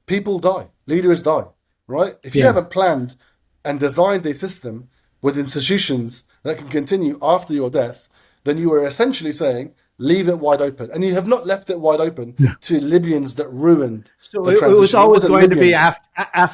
people die, leaders die, right? If you Yeah. haven't planned and designed a system with institutions that can continue after your death, then you are essentially saying, leave it wide open. And you have not left it wide open Yeah. to Libyans that ruined So the it was transition. It always wasn't going to be Libyans.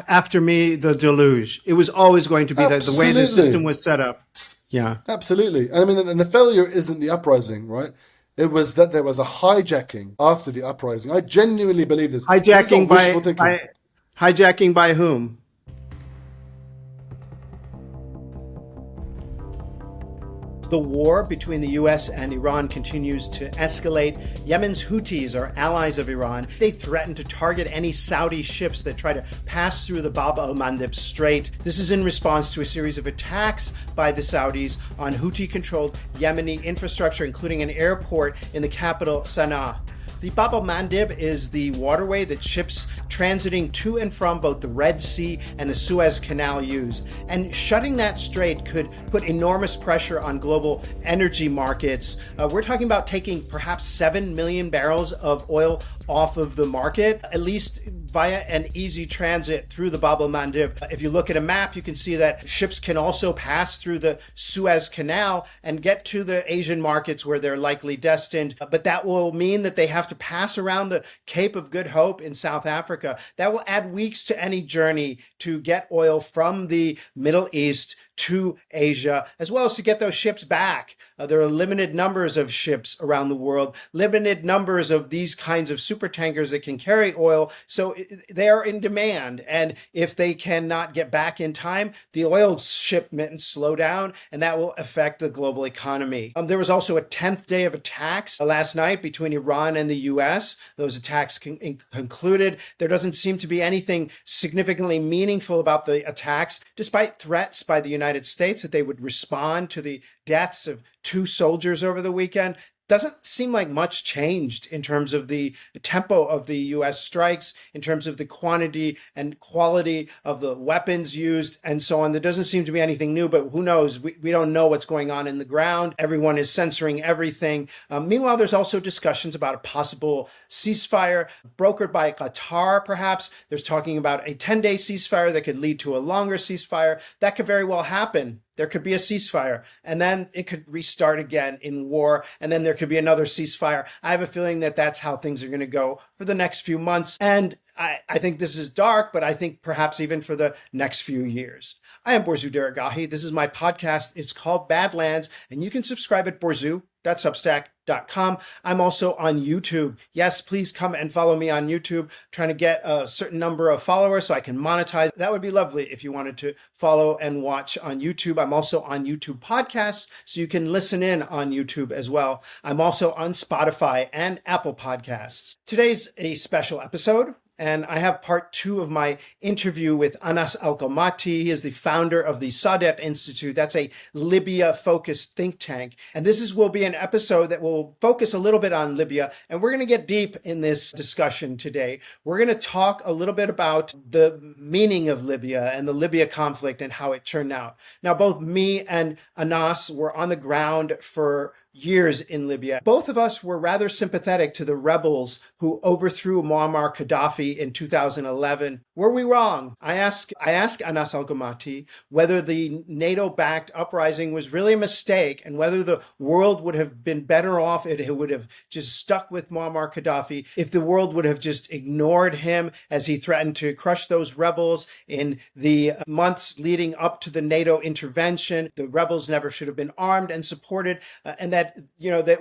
after me, the deluge. It was always going to be the way the system Absolutely. was set up. Yeah. Absolutely. And I mean, and the failure isn't the uprising, right? It was that there was a hijacking after the uprising. I genuinely believe this. This is Hijacking not wishful thinking. by hijacking by whom? The war between the U.S. and Iran continues to escalate. Yemen's Houthis are allies of Iran. They threaten to target any Saudi ships that try to pass through the Bab al-Mandeb Strait. This is in response to a series of attacks by the Saudis on Houthi-controlled Yemeni infrastructure, including an airport in the capital, Sana'a. The Bab al-Mandeb is the waterway that ships transiting to and from both the Red Sea and the Suez Canal use. And shutting that strait could put enormous pressure on global energy markets. We're talking about taking perhaps 7 million barrels of oil off of the market, at least via an easy transit through the Bab al-Mandeb. If you look at a map, you can see that ships can also pass through the Suez Canal and get to the Asian markets where they're likely destined. But that will mean that they have to pass around the Cape of Good Hope in South Africa. That will add weeks to any journey to get oil from the Middle East to Asia, as well as to get those ships back. There are limited numbers of ships around the world, limited numbers of these kinds of super tankers that can carry oil. So they are in demand. And if they cannot get back in time, the oil shipments slow down, and that will affect the global economy. There was also a 10th day of attacks last night between Iran and the U.S. Those attacks concluded. There doesn't seem to be anything significantly meaningful about the attacks, despite threats by the United States that they would respond to the deaths of 2 soldiers over the weekend. Doesn't seem like much changed in terms of the tempo of the U.S. strikes, in terms of the quantity and quality of the weapons used, and so on. There doesn't seem to be anything new, but who knows? We don't know what's going on in the ground. Everyone is censoring everything. Meanwhile, there's also discussions about a possible ceasefire brokered by Qatar, perhaps. There's talking about a 10-day ceasefire that could lead to a longer ceasefire. That could very well happen. There could be a ceasefire, and then it could restart again in war, and then there could be another ceasefire. I have a feeling that that's how things are going to go for the next few months. And I think this is dark, but I think perhaps even for the next few years. I am Borzou Deragahi. This is my podcast. It's called Badlands, and you can subscribe at borzou.substack.com. I'm also on YouTube. Yes, please come and follow me on YouTube. I'm trying to get a certain number of followers so I can monetize. That would be lovely if you wanted to follow and watch on YouTube. I'm also on YouTube podcasts, so you can listen in on YouTube as well. I'm also on Spotify and Apple Podcasts. Today's a special episode, and I have part 2 of my interview with Anas Al-Gomati. He is the founder of the Saadet Institute. That's a Libya-focused think tank. And will be an episode that will focus a little bit on Libya. And we're going to get deep in this discussion today. We're going to talk a little bit about the meaning of Libya and the Libya conflict and how it turned out. Now, both me and Anas were on the ground for years in Libya. Both of us were rather sympathetic to the rebels who overthrew Muammar Gaddafi in 2011. Were we wrong? I ask Anas Al-Gomati whether the NATO-backed uprising was really a mistake and whether the world would have been better off if it would have just stuck with Muammar Gaddafi, if the world would have just ignored him as he threatened to crush those rebels in the months leading up to the NATO intervention. The rebels never should have been armed and supported, and that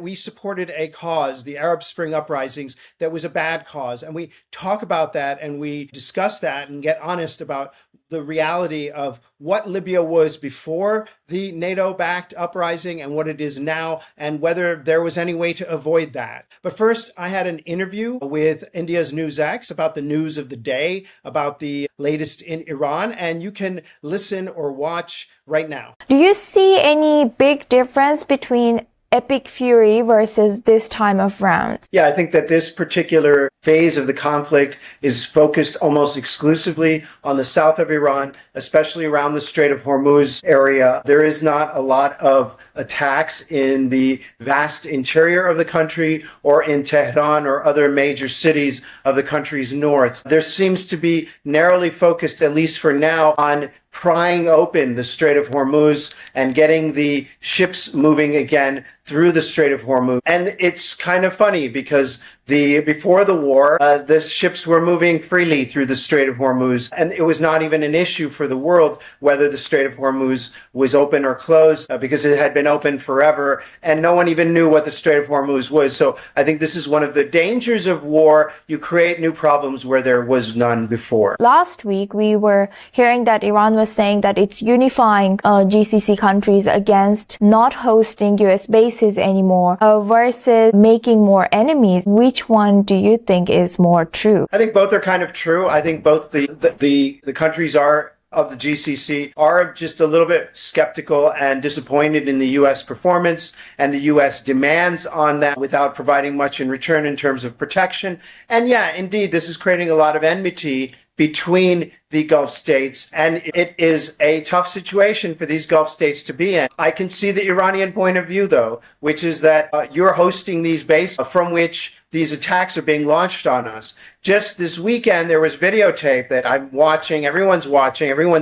we supported a cause, the Arab Spring uprisings, that was a bad cause. And we talk about that and we discuss that and get honest about the reality of what Libya was before the NATO-backed uprising and what it is now, and whether there was any way to avoid that. But first, I had an interview with India's NewsX about the news of the day, about the latest in Iran, and you can listen or watch right now. Do you see any big difference between epic fury versus this time of round? Yeah, I think that this particular phase of the conflict is focused almost exclusively on the south of Iran, especially around the Strait of Hormuz area. There is not a lot of attacks in the vast interior of the country or in Tehran or other major cities of the country's north. There seems to be narrowly focused, at least for now, on prying open the Strait of Hormuz and getting the ships moving again through the Strait of Hormuz. And it's kind of funny because before the war, the ships were moving freely through the Strait of Hormuz, and it was not even an issue for the world whether the Strait of Hormuz was open or closed because it had been open forever, and no one even knew what the Strait of Hormuz was. So I think this is one of the dangers of war. You create new problems where there was none before. Last week, we were hearing that Iran was saying that it's unifying GCC countries against not hosting US bases anymore versus making more enemies. Which one do you think is more true? I think both are kind of true. I think both the countries of the GCC are just a little bit skeptical and disappointed in the U.S. performance and the U.S. demands on that without providing much in return in terms of protection. And yeah, indeed, this is creating a lot of enmity between the Gulf states, and it is a tough situation for these Gulf states to be in. I can see the Iranian point of view, though, which is that you're hosting these bases from which these attacks are being launched on us. Just this weekend, there was videotape that I'm watching, everyone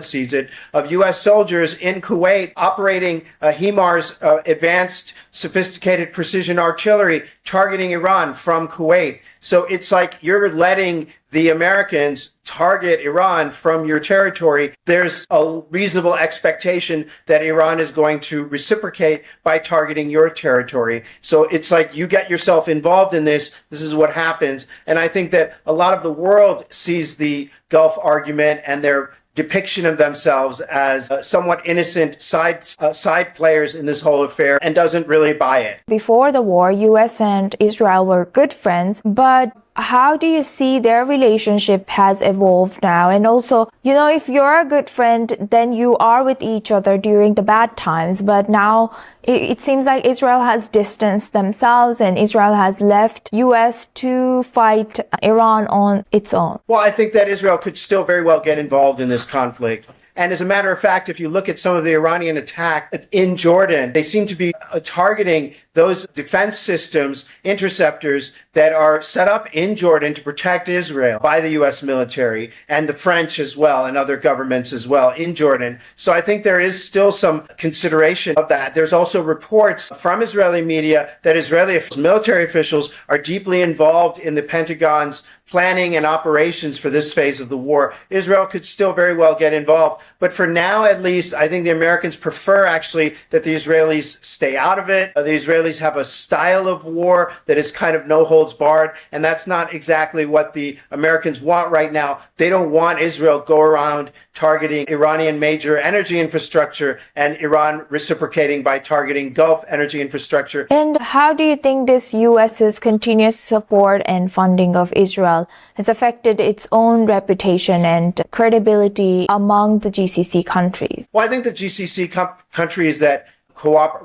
sees it, of U.S. soldiers in Kuwait operating HIMARS, advanced sophisticated precision artillery, targeting Iran from Kuwait. So it's like you're letting the Americans target Iran from your territory. There's a reasonable expectation that Iran is going to reciprocate by targeting your territory. So it's like you get yourself involved in this. This is what happens. And I think that a lot of the world sees the Gulf argument and their depiction of themselves as somewhat innocent side players in this whole affair and doesn't really buy it. Before the war, US and Israel were good friends, but how do you see their relationship has evolved now? And also, if you're a good friend, then you are with each other during the bad times. But now it seems like Israel has distanced themselves and Israel has left US to fight Iran on its own. Well, I think that Israel could still very well get involved in this conflict. And as a matter of fact, if you look at some of the Iranian attack in Jordan, they seem to be targeting those defense systems, interceptors that are set up in Jordan to protect Israel by the U.S. military and the French as well and other governments as well in Jordan. So I think there is still some consideration of that. There's also reports from Israeli media that Israeli military officials are deeply involved in the Pentagon's planning and operations for this phase of the war. Israel could still very well get involved. But for now, at least, I think the Americans prefer actually that the Israelis stay out of it. The Israelis have a style of war that is kind of no holds barred. And that's not exactly what the Americans want right now. They don't want Israel go around targeting Iranian major energy infrastructure and Iran reciprocating by targeting Gulf energy infrastructure. And how do you think this US's continuous support and funding of Israel has affected its own reputation and credibility among the GCC countries? Well, I think the GCC countries that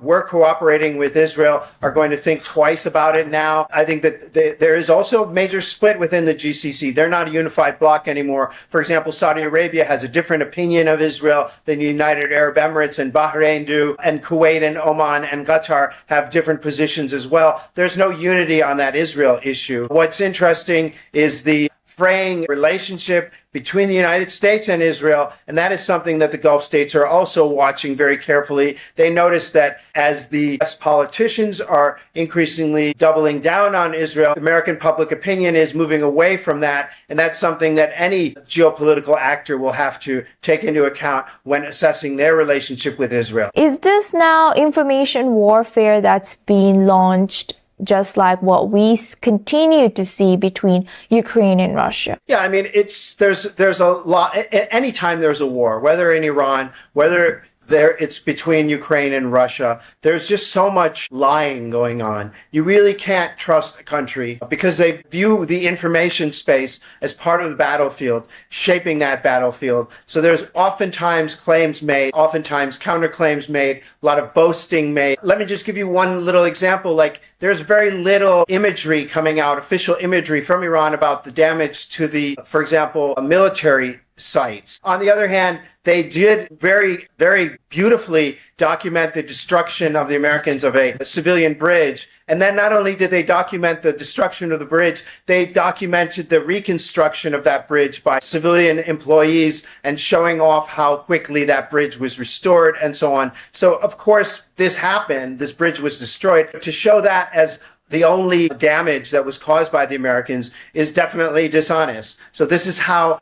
were cooperating with Israel are going to think twice about it now. I think that there is also a major split within the GCC. They're not a unified bloc anymore. For example, Saudi Arabia has a different opinion of Israel than the United Arab Emirates and Bahrain do, and Kuwait and Oman and Qatar have different positions as well. There's no unity on that Israel issue. What's interesting is the fraying relationship between the United States and Israel, and that is something that the Gulf states are also watching very carefully. They notice that as the US politicians are increasingly doubling down on Israel, American public opinion is moving away from that, and that's something that any geopolitical actor will have to take into account when assessing their relationship with Israel. Is this now information warfare that's being launched, just like what we continue to see between Ukraine and Russia? Yeah, I mean, there's a lot. Anytime there's a war, whether in Iran, whether It's between Ukraine and Russia. There's just so much lying going on. You really can't trust a country because they view the information space as part of the battlefield, shaping that battlefield. So there's oftentimes claims made, oftentimes counterclaims made, a lot of boasting made. Let me just give you one little example. Like, there's very little imagery coming out, official imagery from Iran about the damage to the, for example, military sites. On the other hand, they did very, very beautifully document the destruction of the Americans of a civilian bridge. And then not only did they document the destruction of the bridge, they documented the reconstruction of that bridge by civilian employees and showing off how quickly that bridge was restored and so on. So, of course, this happened. This bridge was destroyed. To show that as the only damage that was caused by the Americans is definitely dishonest. So this is how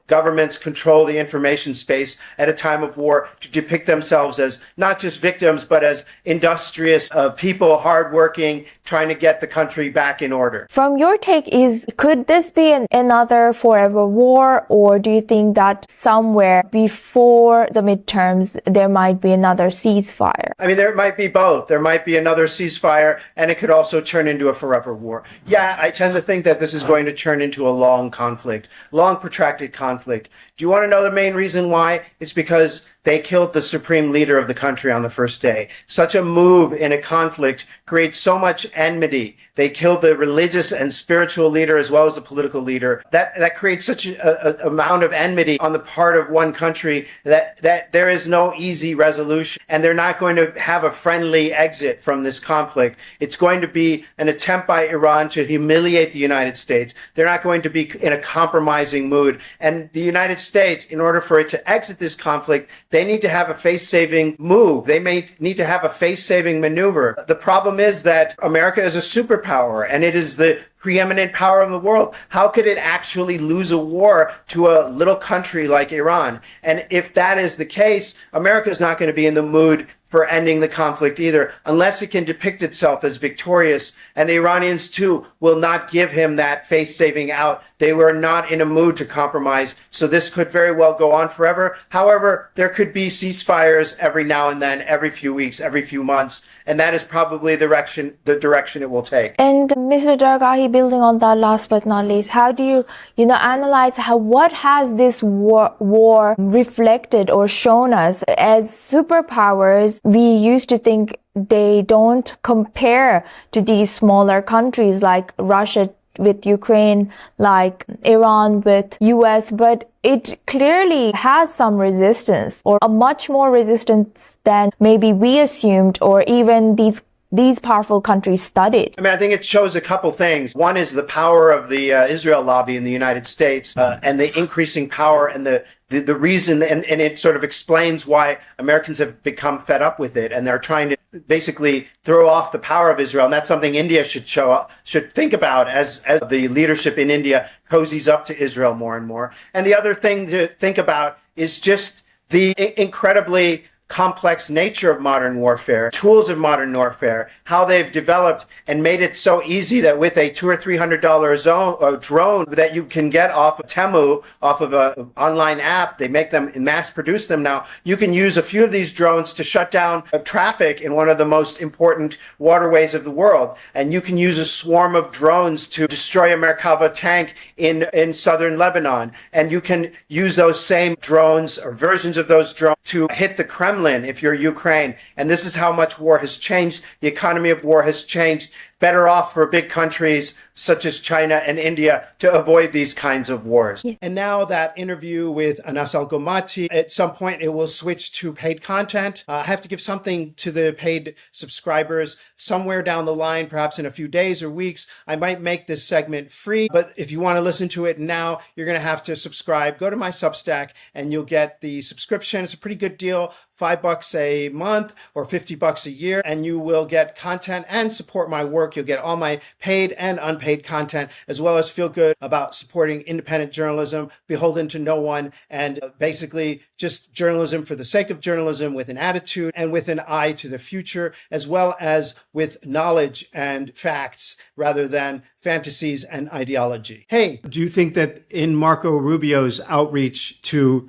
governments control the information space at a time of war, to depict themselves as not just victims, but as industrious people, hardworking, trying to get the country back in order. From your take, could this be another forever war, or do you think that somewhere before the midterms there might be another ceasefire? I mean, there might be both. There might be another ceasefire, and it could also turn into a forever war. Yeah, I tend to think that this is going to turn into a long conflict, long protracted conflict. Do you want to know the main reason why? It's because they killed the supreme leader of the country on the first day. Such a move in a conflict creates so much enmity. They killed the religious and spiritual leader as well as the political leader. That creates such an amount of enmity on the part of one country that there is no easy resolution. And they're not going to have a friendly exit from this conflict. It's going to be an attempt by Iran to humiliate the United States. They're not going to be in a compromising mood. And the United States, in order for it to exit this conflict, they need to have a face-saving move. They may need to have a face-saving maneuver. The problem is that America is a superpower, and it is the preeminent power of the world. How could it actually lose a war to a little country like Iran? And if that is the case, America is not going to be in the mood for ending the conflict either, unless it can depict itself as victorious. And the Iranians, too, will not give him that face-saving out. They were not in a mood to compromise, so this could very well go on forever. However, there could be ceasefires every now and then, every few weeks, every few months, and that is probably the direction it will take. And Mr. Dargahi, building on that, last but not least, how do you analyze what has this war reflected or shown us? As superpowers, we used to think they don't compare to these smaller countries like Russia with Ukraine, like Iran with US, but it clearly has some resistance, or a much more resistance than maybe we assumed, or even these powerful countries studied. I mean, I think it shows a couple things. One is the power of the Israel lobby in the United States, and the increasing power and the reason, and it sort of explains why Americans have become fed up with it, and they're trying to basically throw off the power of Israel. And that's something India should think about as the leadership in India cozies up to Israel more and more. And the other thing to think about is just the incredibly complex nature of modern warfare, tools of modern warfare, how they've developed and made it so easy that with a $200 or $300 drone that you can get off of Temu, off of an online app, they make them, mass produce them now. You can use a few of these drones to shut down traffic in one of the most important waterways of the world. And you can use a swarm of drones to destroy a Merkava tank in southern Lebanon. And you can use those same drones or versions of those drones to hit the Kremlin if you're Ukraine. And this is how much war has changed. The economy of war has changed. Better off for big countries such as China and India to avoid these kinds of wars. Yes. And now that interview with Anas Al-Gomati, at some point it will switch to paid content. I have to give something to the paid subscribers somewhere down the line, perhaps in a few days or weeks. I might make this segment free, but if you want to listen to it now, you're going to have to subscribe. Go to my Substack and you'll get the subscription. It's a pretty good deal, $5 a month or $50 a year, and you will get content and support my work. You'll get all my paid and unpaid content, as well as feel good about supporting independent journalism, beholden to no one, and basically just journalism for the sake of journalism, with an attitude and with an eye to the future, as well as with knowledge and facts rather than fantasies and ideology. Hey, do you think that in Marco Rubio's outreach to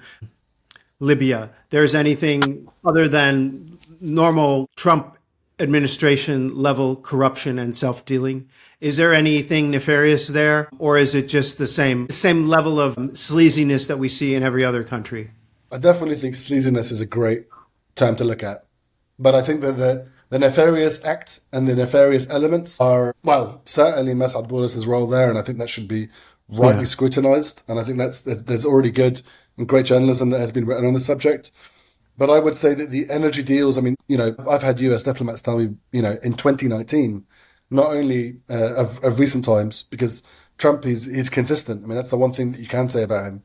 Libya, there's anything other than normal Trump administration level corruption and self-dealing? Is there anything nefarious there, or is it just the same level of sleaziness that we see in every other country? I definitely think sleaziness is a great term to look at. But I think that the nefarious act and the nefarious elements are, well, certainly Masad Boulos' role there, and I think that should be rightly scrutinized. And I think there's already good and great journalism that has been written on the subject. But I would say that the energy deals, I mean, I've had US diplomats tell me, in 2019, not only of recent times, because Trump, he's consistent. I mean, that's the one thing that you can say about him.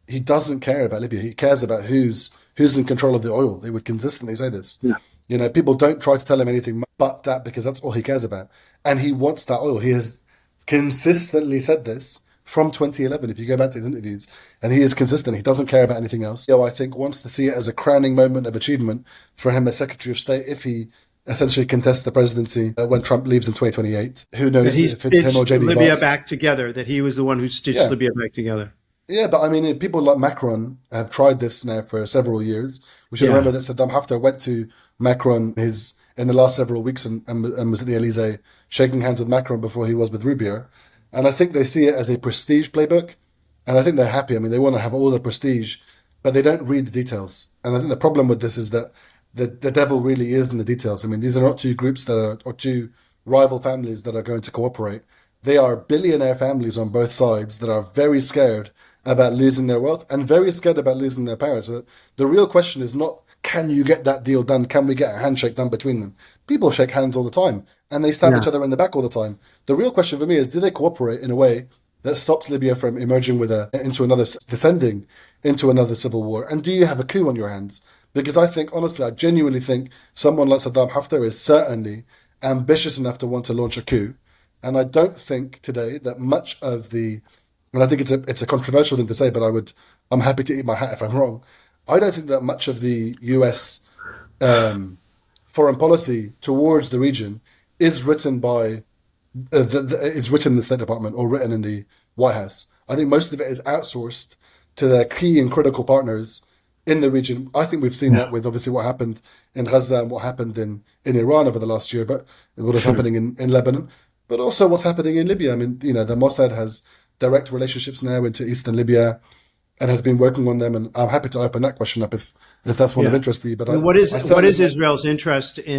He doesn't care about Libya. He cares about who's in control of the oil. They would consistently say this. Yeah. People don't try to tell him anything but that, because that's all he cares about. And he wants that oil. He has consistently said this from 2011, if you go back to his interviews, and he is consistent. He doesn't care about anything else. I think wants to see it as a crowning moment of achievement for him as Secretary of State if he essentially contests the presidency when Trump leaves in 2028. Who knows if it's him or JD Libya Vance. back together, that he was the one who stitched Libya back together. Yeah, but I mean, people like Macron have tried this now for several years. We should remember that Saddam Haftar went to Macron in the last several weeks and was at the Elysee shaking hands with Macron before he was with Rubio. And I think they see it as a prestige playbook. And I think they're happy. I mean, they want to have all the prestige, but they don't read the details. And I think the problem with this is that the devil really is in the details. I mean, these are not two groups or two rival families that are going to cooperate. They are billionaire families on both sides that are very scared about losing their wealth and very scared about losing their power. So the real question is not, can you get that deal done? Can we get a handshake done between them? People shake hands all the time and they stab each other in the back all the time. The real question for me is, do they cooperate in a way that stops Libya from emerging descending into another civil war? And do you have a coup on your hands? Because I genuinely think someone like Saddam Haftar is certainly ambitious enough to want to launch a coup. And I don't think today that much of and I think it's a controversial thing to say, but I'm happy to eat my hat if I'm wrong. I don't think that much of the US foreign policy towards the region is written by is written in the State Department or written in the White House. I think most of it is outsourced to their key and critical partners in the region. I think we've seen that with obviously what happened in Gaza and what happened in Iran over the last year, but what is happening in Lebanon, but also what's happening in Libya. I mean, the Mossad has direct relationships now into eastern Libya and has been working on them. And I'm happy to open that question up if that's one of interest to you. But what is Israel's interest in